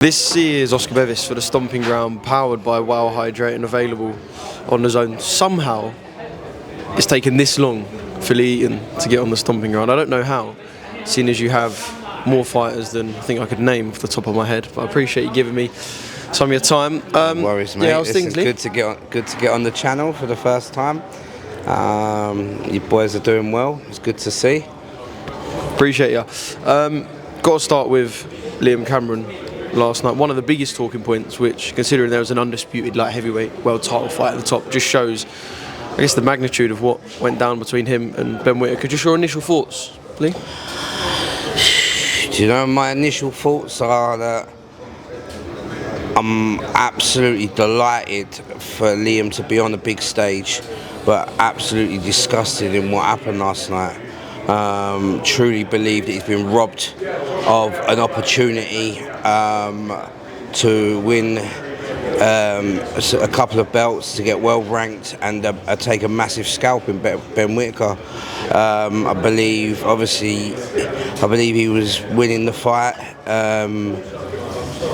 This is Oscar Bevis for the Stomping Ground, powered by Wow Hydrate and available on DAZN. Somehow, it's taken this long for Lee Eaton to get on the Stomping Ground. I don't know how, seeing as you have more fighters than I think I could name off the top of my head. But I appreciate you giving me some of your time. No worries, mate. Yeah, how's things, Lee? Good to get on the channel for the first time. You boys are doing well. It's good to see. Appreciate you. Got to start with Liam Cameron. Last night, one of the biggest talking points, which, considering there was an undisputed light heavyweight world title fight at the top, just shows, I guess, the magnitude of what went down between him and Ben Whittaker. Just your initial thoughts, Lee? Do you know, my initial thoughts are that I'm absolutely delighted for Liam to be on the big stage, but absolutely disgusted in what happened last night. Truly believe that he's been robbed of an opportunity to win a couple of belts, to get well ranked and take a massive scalp in Ben Whittaker. I believe he was winning the fight,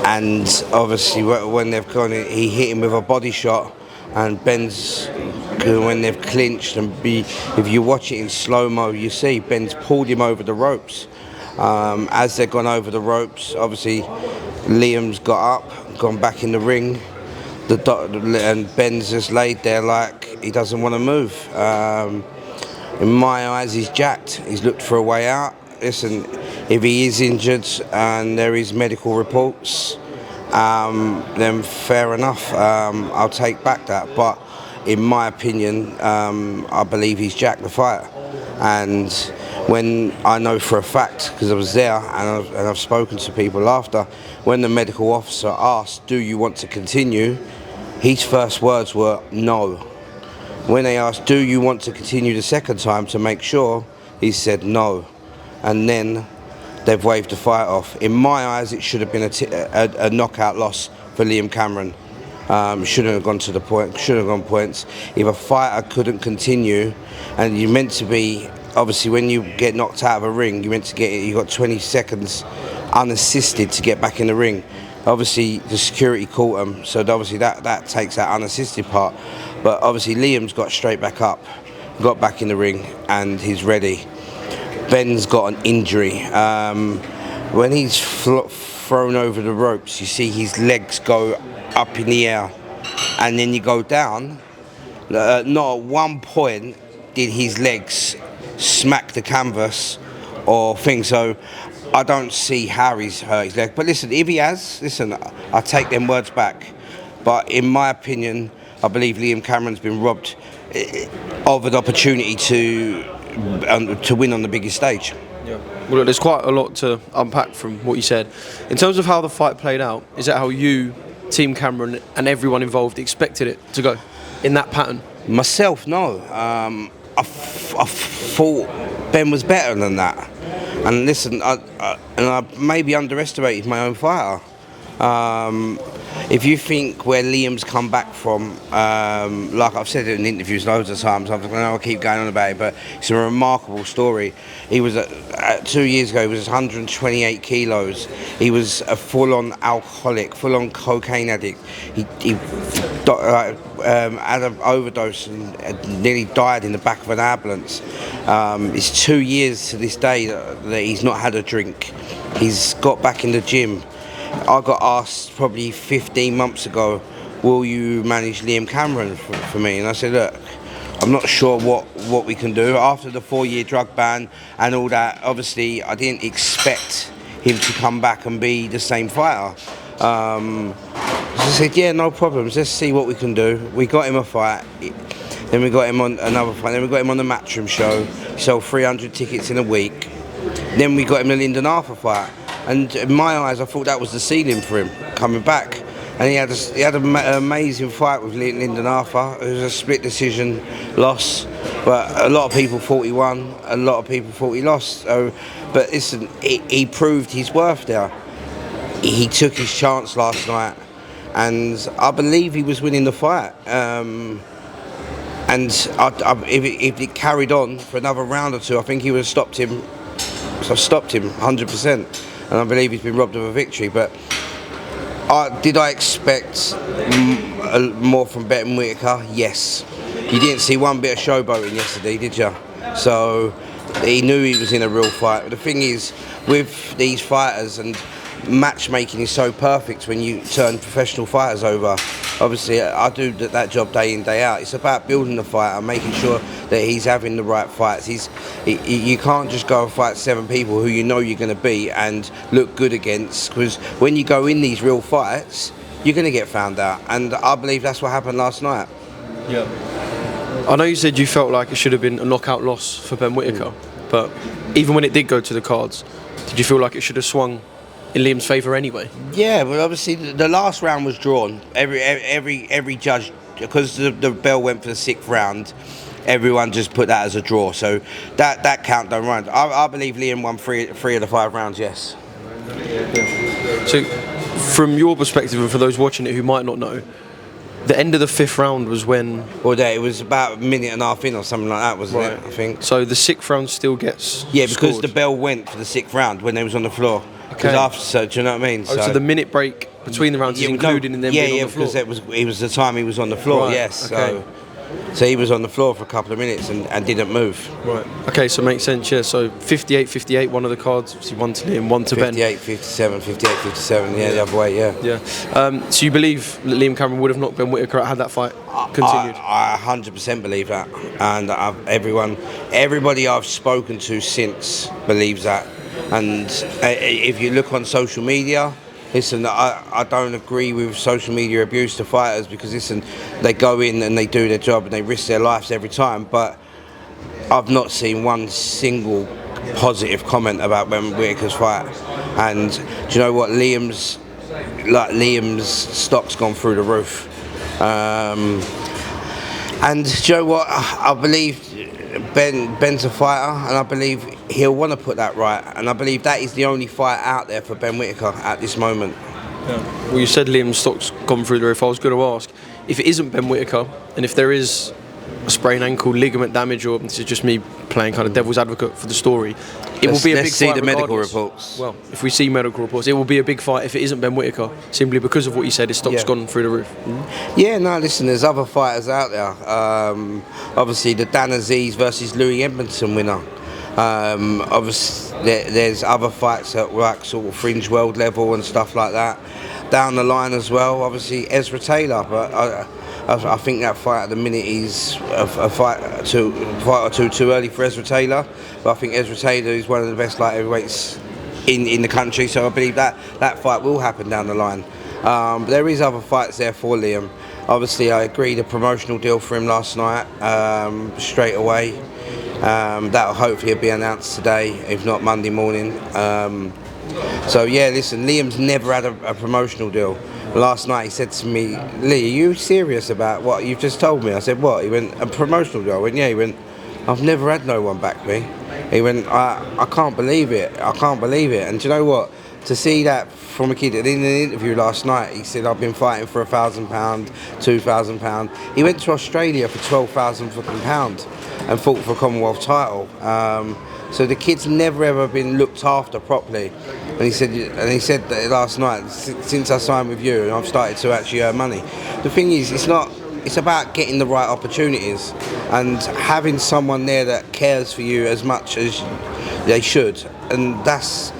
and obviously when they've gone, he hit him with a body shot, and Ben's, when they've clinched, and if you watch it in slow-mo, you see Ben's pulled him over the ropes. As they've gone over the ropes, obviously Liam's got up, gone back in the ring, and Ben's just laid there like he doesn't want to move. In my eyes, he's jacked. He's looked for a way out. Listen, if he is injured and there is medical reports, then fair enough. I'll take back that. But in my opinion, I believe he's jacked the fight. And when I know for a fact, because I was there and I've spoken to people after, when the medical officer asked, "Do you want to continue?" his first words were no. When they asked, "Do you want to continue the second time to make sure?" he said no. And then they've waved the fight off. In my eyes, it should have been a knockout loss for Liam Cameron. Shouldn't have gone to the point. Shouldn't have gone points. If a fighter couldn't continue, and you're meant to be, obviously, when you get knocked out of a ring, you're meant to get. You got 20 seconds unassisted to get back in the ring. Obviously, the security caught him, so obviously that takes that unassisted part. But obviously, Liam's got straight back up, got back in the ring, and he's ready. Ben's got an injury. When he's thrown over the ropes, you see his legs go up in the air, and then you go down. Not at one point did his legs smack the canvas or thing. So I don't see how he's hurt his leg. But listen, if he has, I take them words back. But in my opinion, I believe Liam Cameron's been robbed of an opportunity to win on the biggest stage. Yeah. Well, look, there's quite a lot to unpack from what you said. In terms of how the fight played out, is that how you, Team Cameron, and everyone involved expected it to go in that pattern? Myself, no. I thought Ben was better than that. And listen, I maybe underestimated my own fighter. If you think where Liam's come back from, like I've said it in interviews loads of times, I'll keep going on about it, but it's a remarkable story. He was 2 years ago. He was 128 kilos. He was a full-on alcoholic, full-on cocaine addict. He had an overdose and nearly died in the back of an ambulance. It's 2 years to this day that he's not had a drink. He's got back in the gym. I got asked probably 15 months ago, "Will you manage Liam Cameron for me?" And I said, "Look, I'm not sure what we can do." After the 4-year drug ban and all that, obviously I didn't expect him to come back and be the same fighter. So I said, "Yeah, no problems. Let's see what we can do." We got him a fight. Then we got him on another fight. Then we got him on the Matchroom show. He sold 300 tickets in a week. Then we got him the Lyndon Arthur fight. And in my eyes, I thought that was the ceiling for him coming back. And he had an amazing fight with Lyndon Arthur. It was a split decision loss, but a lot of people thought he won. A lot of people thought he lost. So, but listen, he proved his worth there. He took his chance last night, and I believe he was winning the fight. And if it carried on for another round or two, I think he would have stopped him. So I've stopped him 100%. And I believe he's been robbed of a victory. But Did I expect more from Whittaker? Yes. You didn't see one bit of showboating yesterday, did you? So he knew he was in a real fight. But the thing is, with these fighters, and matchmaking is so perfect when you turn professional fighters over. Obviously, I do that job day in, day out. It's about building the fighter, making sure that he's having the right fights. You can't just go and fight 7 people who you know you're going to beat and look good against, because when you go in these real fights, you're going to get found out. And I believe that's what happened last night. Yeah. I know you said you felt like it should have been a knockout loss for Ben Whittaker, but even when it did go to the cards, did you feel like it should have swung in Liam's favour anyway? Yeah, but obviously the last round was drawn. Every judge, because the bell went for the 6th round, everyone just put that as a draw. So that count don't run. I believe Liam won 3 of the 5 rounds. Yes. So, from your perspective, and for those watching it who might not know, the end of the 5th round was when... Well, it was about a minute and a half in or something like that, wasn't it? I think. So the 6th round still gets because scored. the bell went for the 6th round when they was on the floor. Okay. So do you know what I mean? So the minute break between the rounds is included in them being on the floor? Yeah, because it was the time he was on the floor, right. yes. Okay. So he was on the floor for a couple of minutes and didn't move. Right. Okay, so makes sense, yeah. So 58-58, one of the cards, obviously 1 to Liam, 1 to Ben. 58-57, 58-57, yeah, the other way, yeah. Yeah. So you believe that Liam Cameron would have knocked Ben Whittaker out had that fight continued? I 100% believe that. And everybody I've spoken to since believes that. And if you look on social media, listen, I don't agree with social media abuse to fighters, because listen, they go in and they do their job and they risk their lives every time, but I've not seen one single positive comment about Ben Whittaker's fight. And do you know what? Liam's stock's gone through the roof. And do you know what? I believe Ben's a fighter, and I believe he'll want to put that right, and I believe that is the only fight out there for Ben Whittaker at this moment. Yeah. Well, you said Liam's stock's gone through the roof. I was going to ask, if it isn't Ben Whittaker, and if there is a sprained ankle, ligament damage, or this is just me playing kind of devil's advocate for the story, it will be a big fight. Let's see the medical regardless. reports. Well, if we see medical reports, it will be a big fight if it isn't Ben Whittaker, simply because of what you said, his stock's gone through the roof. Mm-hmm. Yeah, no, listen, there's other fighters out there. Obviously, the DAZN versus Louis Edmondson winner. Obviously, there's other fights at like sort of fringe world level and stuff like that. Down the line as well, obviously, Ezra Taylor, but I think that fight at the minute is a fight or two too early for Ezra Taylor. But I think Ezra Taylor is one of the best light heavyweights in the country, so I believe that fight will happen down the line. But there is other fights there for Liam. Obviously, I agreed a promotional deal for him last night, straight away. That'll hopefully be announced today, if not Monday morning. So yeah, listen, Liam's never had a promotional deal. Last night he said to me, "Lee, are you serious about what you've just told me?" I said, "What?" He went, "A promotional deal." I went, "Yeah." He went, "I've never had no one back me." He went, I can't believe it. I can't believe it. And do you know what? To see that from a kid, in an interview last night, he said, "I've been fighting for £1,000, £2,000. He went to Australia for £12,000 and fought for a Commonwealth title. So the kid's never ever been looked after properly. And he said that last night, since I signed with you, and I've started to actually earn money. The thing is, it's about getting the right opportunities and having someone there that cares for you as much as they should. And that's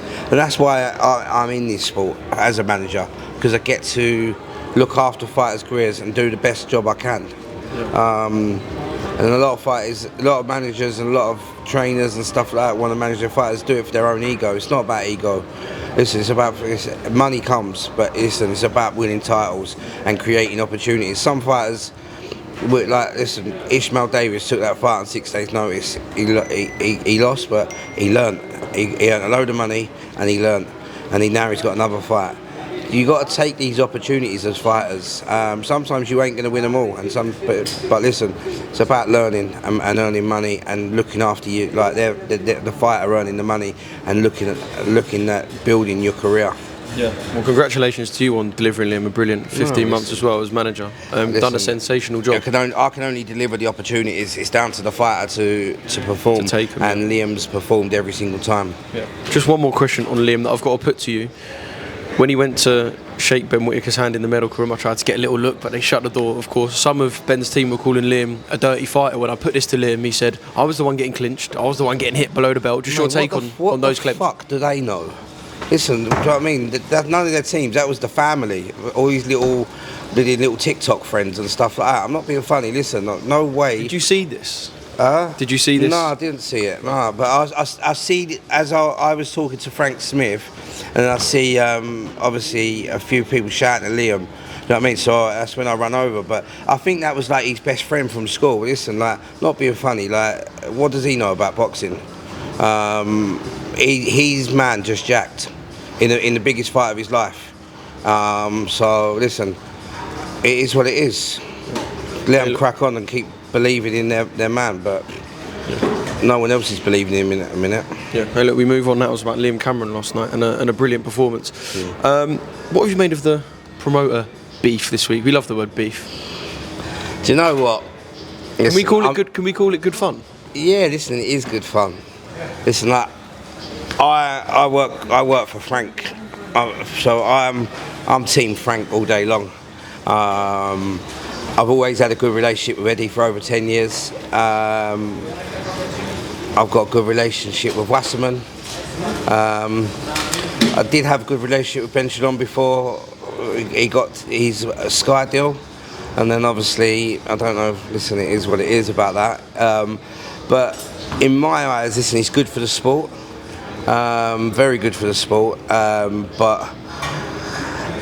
why I'm in this sport as a manager, because I get to look after fighters' careers and do the best job I can. And a lot of fighters, a lot of managers and a lot of trainers and stuff like that want to manage their fighters, do it for their own ego. It's not about ego. Listen, money comes, but listen, it's about winning titles and creating opportunities. Some fighters, listen, Ishmael Davis took that fight on 6 days' notice. He lost, but he learned. He earned a load of money and he learned. And now he's got another fight. You got to take these opportunities as fighters. Sometimes you ain't going to win them all, but listen, it's about learning and earning money and looking after you, like the fighter earning the money and looking at building your career. Yeah. Well, congratulations to you on delivering him a brilliant 15 months as well as manager. Done a sensational job. I can only deliver the opportunities. It's down to the fighter to perform, to take them, and Liam's performed every single time. Yeah. Just one more question on Liam that I've got to put to you. when he went to shake Ben Whittaker's hand in the medical room, I tried to get a little look, but they shut the door, of course. Some of Ben's team were calling Liam a dirty fighter. When I put this to Liam, he said, I was the one getting clinched, I was the one getting hit below the belt. Just your take on those clips. What the fuck do they know? Listen, do you know what I mean? None of their teams, that was the family. All these little TikTok friends and stuff like that. I'm not being funny, listen, no way. Did you see this? Did you see this? No, I didn't see it. No, but I see, as I was talking to Frank Smith, and I see obviously a few people shouting at Liam. You know what I mean? So that's when I run over. But I think that was like his best friend from school. Listen, like, not being funny, like, what does he know about boxing? He's man just jacked in the biggest fight of his life. So listen, it is what it is. Let them crack on and keep believing in their man, but no one else is believing in him in a minute. Yeah. Hey, look, we move on. That was about Liam Cameron last night and a brilliant performance. What have you made of the promoter beef this week? We love the word beef. Do you know what? Can we call it good? Can we call it good fun? Yeah, listen, it is good fun. Listen, like, I work for Frank, so I'm Team Frank all day long. I've always had a good relationship with Eddie for over 10 years. I've got a good relationship with Wasserman. I did have a good relationship with Ben Shalom before he got his Sky deal. And then obviously, I don't know, listen, it is what it is about that. But in my eyes, listen, it's good for the sport. Very good for the sport. But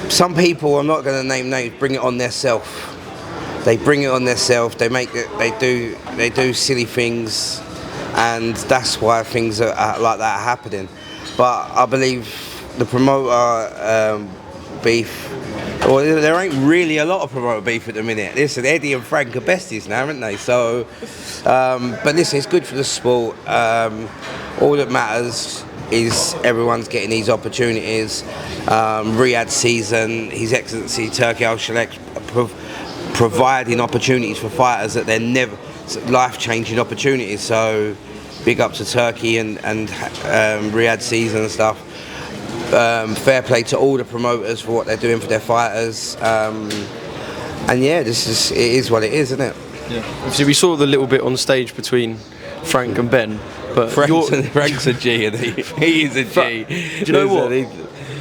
some people, I'm not going to name names, bring it on themselves. They bring it on themselves. They make it. They do silly things, and that's why things are like that are happening. But I believe the promoter beef. Well, there ain't really a lot of promoter beef at the minute. Listen, Eddie and Frank are besties now, aren't they? So, but listen, it's good for the sport. All that matters is everyone's getting these opportunities. Riyadh season, His Excellency Turki Al-Shalek providing opportunities for fighters that they're never life-changing opportunities. So big up to Turkey and Riyadh season and stuff. Fair play to all the promoters for what they're doing for their fighters. And yeah, it is what it is, isn't it? Yeah. Obviously, we saw the little bit on stage between Frank and Ben. But Frank's a G, and he is a G. Do you know what?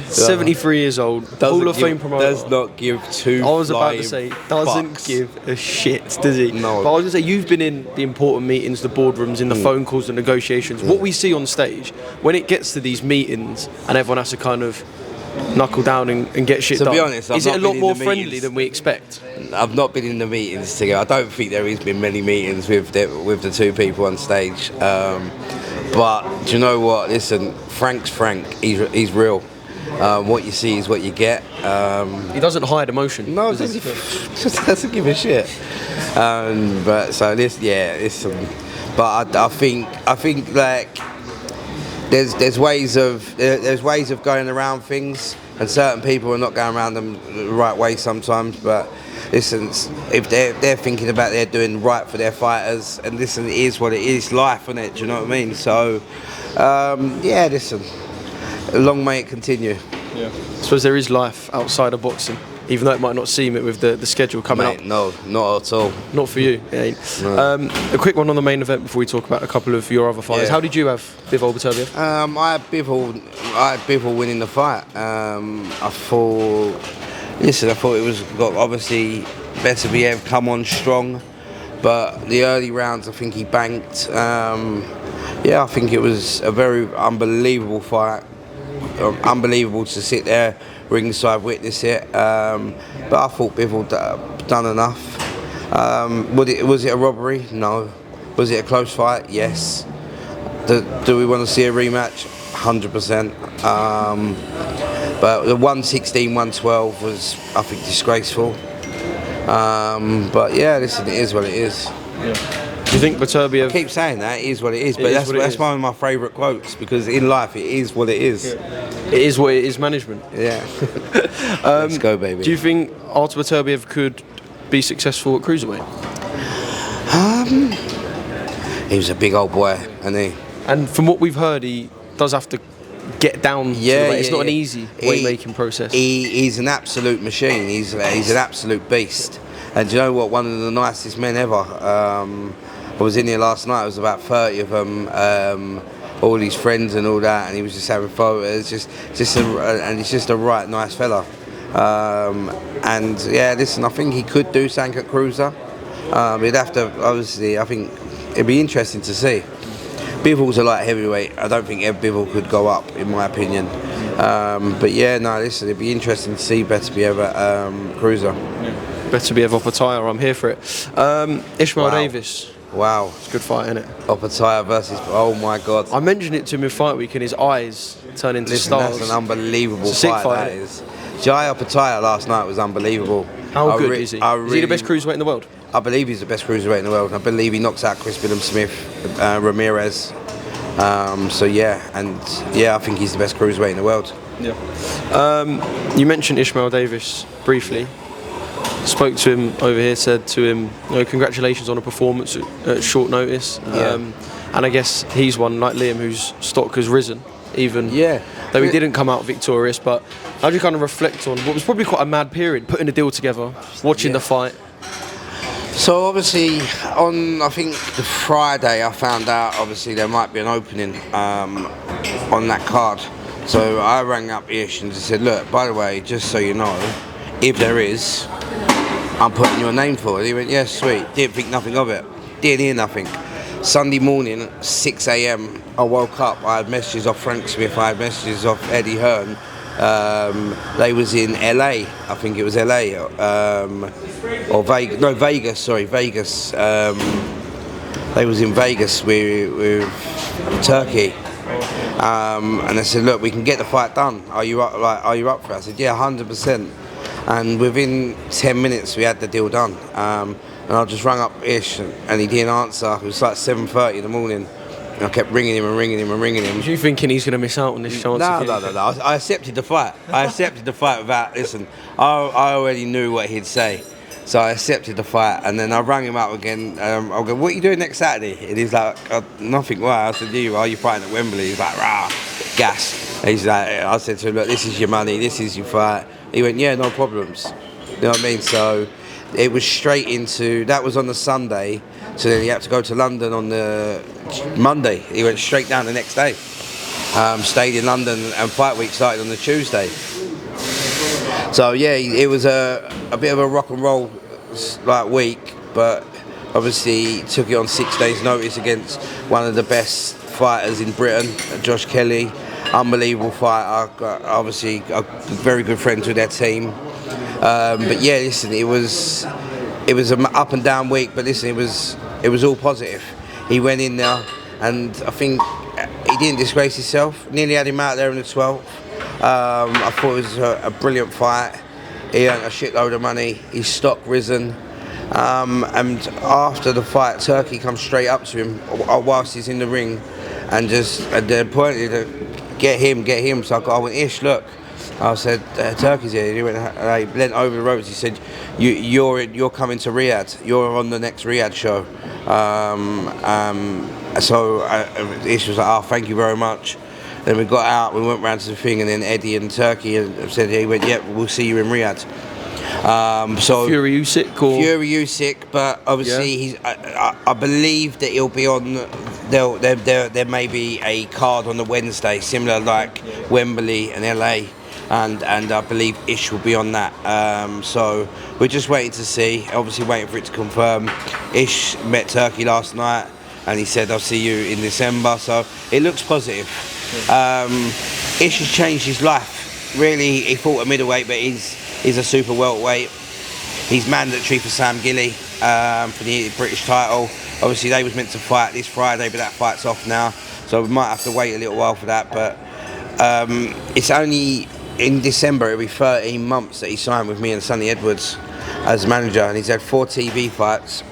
73 years old, Hall of Fame promoter. Does not give two. I was about to say, doesn't fucks. give a shit, does he? No. But I was going to say, you've been in the important meetings, the boardrooms, in the phone calls, the negotiations. What we see on stage, when it gets to these meetings and everyone has to kind of knuckle down and get shit done, to be honest, is it a lot more friendly than we expect? I've not been in the meetings together. I don't think there has been many meetings with the two people on stage. But do you know what? Listen, Frank's Frank. He's real. What you see is what you get. He doesn't hide emotion. No, he just doesn't give a shit. But so this, yeah, but I think like there's ways of going around things, and certain people are not going around them the right way sometimes. But listen, if they're thinking about they're doing right for their fighters, and listen, it is what it is, life, isn't it? Do you know what I mean? So yeah, listen. Long may it continue. Yeah. I suppose there is life outside of boxing, even though it might not seem it with the schedule coming up. No, not at all. Not for you. It ain't. No. A quick one on the main event before we talk about a couple of your other fighters. Yeah. How did you have Bivol Beterbiev? I had Bivol winning the fight. I thought it was obviously Beterbiev come on strong, but the early rounds I think he banked. Yeah, I think it was a very unbelievable fight. Unbelievable to sit there ringside, witness it. But I thought Bivol done enough. Was it a robbery? No. Was it a close fight? Yes. Do we want to see a rematch? 100%. But the 116, 112 was, I think, disgraceful. But yeah, listen, it is what it is. Yeah. Do you think Beterbiev... I keep saying that, it is what it is, but that's one of my favourite quotes, because in life it is what it is. Yeah. It is what it is, management. Yeah. Let's go, baby. Do you think Artur Beterbiev could be successful at cruiserweight? He was a big old boy, isn't he? And from what we've heard, he does have to get down to the weight. It's not an easy weight-making process. He's an absolute machine. He's an absolute beast. And do you know what? One of the nicest men ever. I was in here last night. It was about 30 of them, all his friends and all that, and he was just having photos. And he's just a right nice fella. And yeah, listen, I think he could do something at cruiser. He'd have to, obviously, I think it'd be interesting to see. Bivol's a light heavyweight. I don't think Ed Bivol could go up, in my opinion. But yeah, no, listen, it'd be interesting to see Beterbiev at cruiser. Beterbiev Opataya, I'm here for it. Ishmael Davis. Wow. It's a good fight, isn't it? Opataya versus, oh my God. I mentioned it to him in Fight Week and his eyes turn into stars. That's an unbelievable fight, that is. Jai Opataya last night was unbelievable. How good is he? Is he the best cruiserweight in the world? I believe he's the best cruiserweight in the world. I believe he knocks out Chris Billam-Smith, Ramirez. So yeah, and yeah, I think he's the best cruiserweight in the world. Yeah. You mentioned Ishmael Davis briefly. Spoke to him over here, said to him, congratulations on a performance at short notice. And I guess he's one, like Liam, whose stock has risen, even though he didn't come out victorious. But how do you kind of reflect on what was probably quite a mad period, putting a deal together, watching the fight? So obviously, on I think the Friday, I found out obviously there might be an opening on that card. So I rang up Ish and just said, look, by the way, just so you know, if there is, I'm putting your name for it. He went, yeah, sweet. Didn't think nothing of it. Didn't hear nothing. Sunday morning, 6 a.m, I woke up. I had messages off Frank Smith. I had messages off Eddie Hearn. They was in LA. I think it was LA or Vegas. No, Vegas. Sorry, Vegas. They was in Vegas with Turkey. And I said, look, we can get the fight done. Are you up? Are you up for it? I said, yeah, 100%. And within 10 minutes, we had the deal done. And I just rang up Ish, and he didn't answer. It was like 7:30 in the morning. And I kept ringing him and ringing him and ringing him. Are you thinking he's going to miss out on this chance? No. I accepted the fight. I accepted the fight without, listen, I already knew what he'd say. So I accepted the fight, and then I rang him up again. I go, what are you doing next Saturday? And he's like, nothing. Why? I said, are you fighting at Wembley? He's like, rah, gas. And he's like, I said to him, look, this is your money, this is your fight. He went, yeah, no problems. You know what I mean? So it was straight into, that was on the Sunday, so then he had to go to London on the Monday. He went straight down the next day. Stayed in London, and fight week started on the Tuesday. So yeah, it was a bit of a rock and roll week, but obviously took it on 6 days notice against one of the best fighters in Britain, Josh Kelly. Unbelievable fighter, obviously a very good friend to their team. But yeah, listen, it was an up and down week, but listen, it was all positive. He went in there, and I think he didn't disgrace himself. Nearly had him out there in the 12th. I thought it was a brilliant fight. He earned a shitload of money. His stock risen. And after the fight, Turkey comes straight up to him whilst he's in the ring, and they pointed to get him. So I went, Ish, look. I said, Turkey's here. He went, he leant over the ropes. He said, you're coming to Riyadh. You're on the next Riyadh show. So Ish was like, oh, thank you very much. Then we got out, we went round to the thing, and then Eddie and Turkey said, he went, yep, we'll see you in Riyadh. So Fury Usyk, but obviously he's. I believe that he'll be on. There may be a card on the Wednesday, similar like Wembley and LA, and I believe Ish will be on that. So we're just waiting to see. Obviously waiting for it to confirm. Ish met Turkey last night, and he said, I'll see you in December. So it looks positive. Ish has changed his life. Really, he fought a middleweight, but he's a super welterweight. He's mandatory for Sam Gilly for the British title. Obviously, they was meant to fight this Friday, but that fight's off now. So we might have to wait a little while for that. But it's only in December, it'll be 13 months that he signed with me and Sonny Edwards as manager, and he's had 4 TV fights.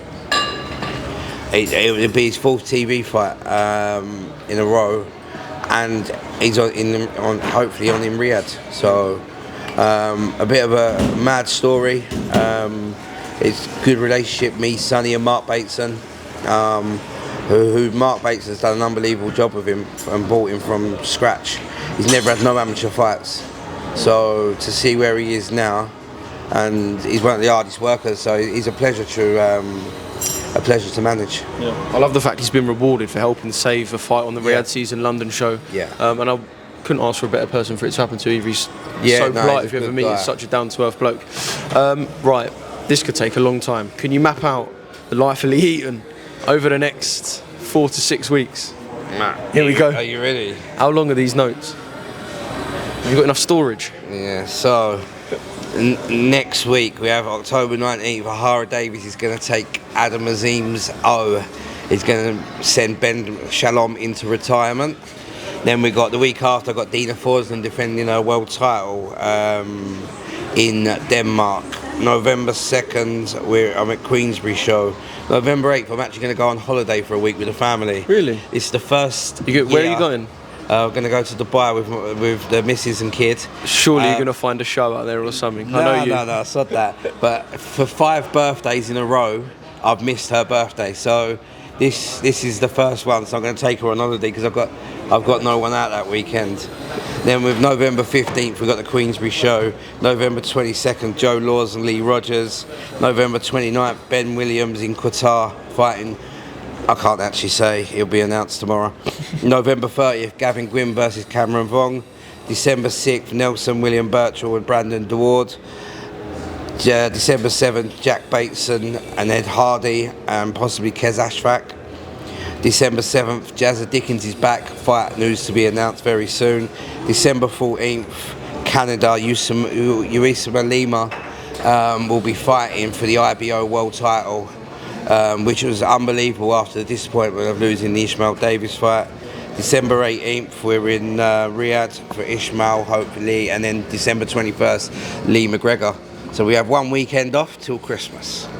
It'll be his 4th TV fight in a row, and he's hopefully on in Riyadh. So a bit of a mad story. It's good relationship, me, Sonny and Mark Bateson. who Mark Bates has done an unbelievable job with him and brought him from scratch. He's never had no amateur fights. So to see where he is now, and he's one of the hardest workers, so he's a pleasure to manage. Yeah. I love the fact he's been rewarded for helping save a fight on the Riyadh Season London show. Yeah. And I couldn't ask for a better person for it to happen to. He's so polite if you ever meet. He's such a down-to-earth bloke. Right, this could take a long time. Can you map out the life of Lee Eaton over the next 4 to 6 weeks? Here we go. Are you ready? How long are these notes? Have you got enough storage? Yeah, so next week we have October 19th. Hearn Davis is going to take Adam Azim's O. He's going to send Ben Shalom into retirement. Then we got the week after, I got Dina Forsland defending her world title in Denmark. November 2nd, I'm at Queensbury show. November 8th, I'm actually going to go on holiday for a week with the family. Really? It's the first. Where are you going? I'm going to go to Dubai with the missus and kid. Surely you're going to find a show out there or something. No, I know you. No, it's not that. But for 5 birthdays in a row, I've missed her birthday. So this is the first one. So I'm going to take her on holiday because I've got no one out that weekend. Then with November 15th, we've got the Queensbury show. November 22nd, Joe Laws and Lee Rogers. November 29th, Ben Williams in Qatar fighting. I can't actually say, it'll be announced tomorrow. November 30th, Gavin Gwynn versus Cameron Vong. December 6th, Nelson William Birchall and Brandon DeWard. December 7th, Jack Bateson and Ed Hardy and possibly Kez Ashfaq. December 7th, Jazza Dickens is back, fight news to be announced very soon. December 14th, Canada, Usyk Lima will be fighting for the IBO world title. Which was unbelievable after the disappointment of losing the Ishmael Davis fight. December 18th, we're in Riyadh for Ishmael, hopefully, and then December 21st, Lee McGregor. So we have one weekend off till Christmas.